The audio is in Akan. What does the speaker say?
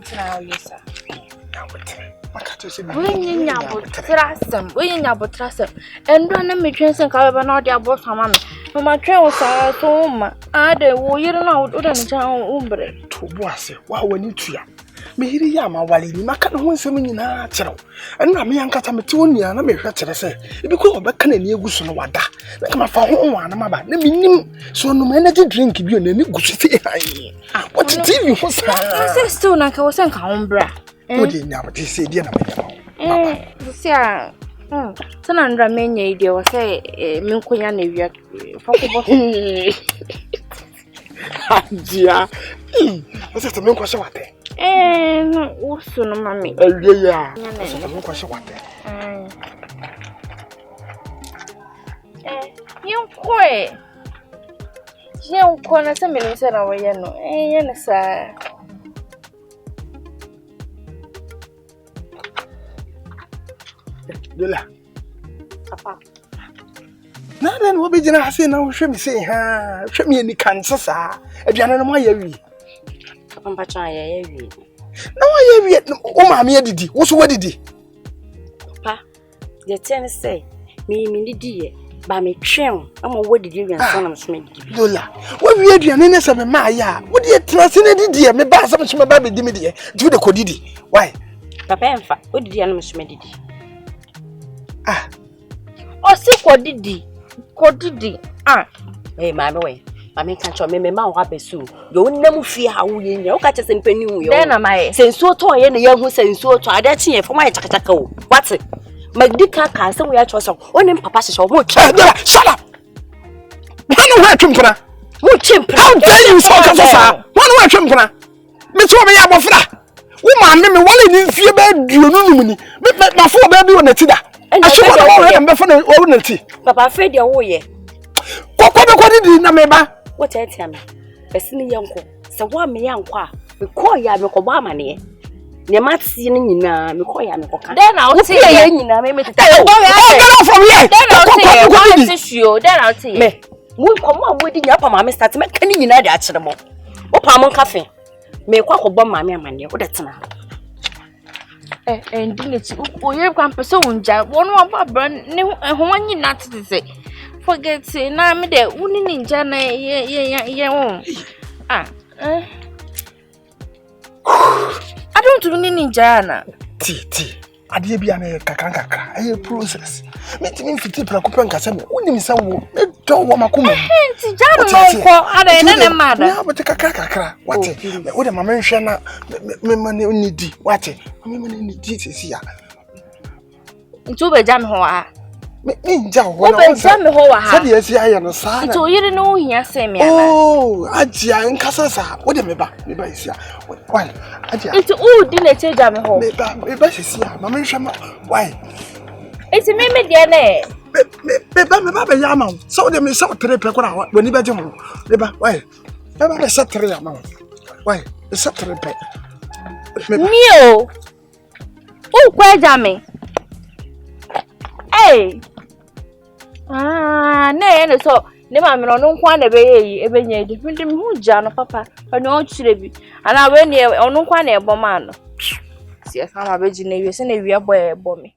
didn't know, yes, sir. When you trust them, when you trust them, and run me trains and cover not your boss, mamma. My train was home. I don't know, wouldn't tell Umbre. To was it? Why when you try? Me yama wali ni makana ho nsem nyina kyerɛw ɛna me yankata metonia na me hwɛ kyerɛ sɛ ebiko obɛka na ni eguso no wada na kama fa ho ho ana maba na menim so no energy drink bi na ni guso ti hai what TV ho sa say still na ka wo sen ka ho bra o de nya mate sɛ dia na me sia sana ndra menye ide wo sɛ me nkonya na wia fokobɔ ajia ose to me nkwashe wate usu no mami. Yeah. You na se me se na we no. Ye sa. Dola. Papa. Na den wo be gina ase na wo hwe me se ha. Hwe me ni kan sesa. Aduane no mo ayewi. Papa cha ayewi. Na wa ye o ma me adidi wo so wadidi papa the ten say me didi ye ba me twen ama wadidi wi ansa na so me didi dola wo wi aduane ne se me ma ya wo de trase ne didi me ba sa me so me ba be di me de du de kodidi why papa emfa wadidi ya na me so me didi o si kodidi ma me we Mami can't show me ma wa besu. Yo nam fie ha wo ye nya. Wo ka che se mpani wo yo. Den na mai. Sensuo to ye na ye hu sensuo to ade chi ye fo ma ye chakachaka o. What? Magdika ka se wo ya cho so. Onim papa hye wo mo twa. Shut up. Wanu wa twempra. Mo twempra. How dare you so ka sa? Wanu wa twempra. Me to me ya bofra. Wo ma me wale ni fie ba duonu num ni. Me fo ba bi wo na ti da. Ahwe wo na me fo na wo na ti. Papa afre de wo ye. Kokko didi na me ba. What tell me? Esini yanko. Se wa me yanko a, me call ya me ko ba amane. Ne matsi ni nyina me call ya me ko kan. Den na o ti ye nyina me tita. Oh, get off from here. Den na o ti ye. Tissue. Den na o ti ye. Me. Mu ko mo abodi nya pa ma me start me kan nyina de a kire mo. Wo pa mo kafe. Me kwa ko bo ma me amane wo de tena. Ndi ne ti o ye kwa mpese wonja. Wonu aba bra ne ho anyi na tete. Forget na me de uni ninja na ye won. I don't uni ninja na. Ti. Ade bia na kakra. Aye process. Me ti me fiti pra kopɛ nkasa me. Unim sa wo. Me do wo makoma. Ti jano no ko ada na mada. Ya but kakra. Wate. Wo de mama nhwe na me ma ne nidi. Wate. Me ma ne nidi sesi ya. Ntu be jam ho a. Me nja ho na. Wo be jam ho wa ha. Sabi esi aye no sa na. Ntu yire no hia se me ana. Oh, ajia nkasa sa. Wo de me ba esi a. Why? Ajia. Ntu u di na che jam ho. Me ba sesi a. Mama nhwe ma. Why? Iti me de na. Me ba be ya ma. So de me so tere pe kora woni ba je ho. Me ba why? Me ba se tere ya ma. Why? Me se tere pe. Mio. O kwa jame. Hey. Ne so ne ma me no nkwa na be yi ebenya edi ndim hu ja no papa oni o chire bi ana we ne onu nkwa na ebo ma no si asa ma be ji na wi se na wi ebo me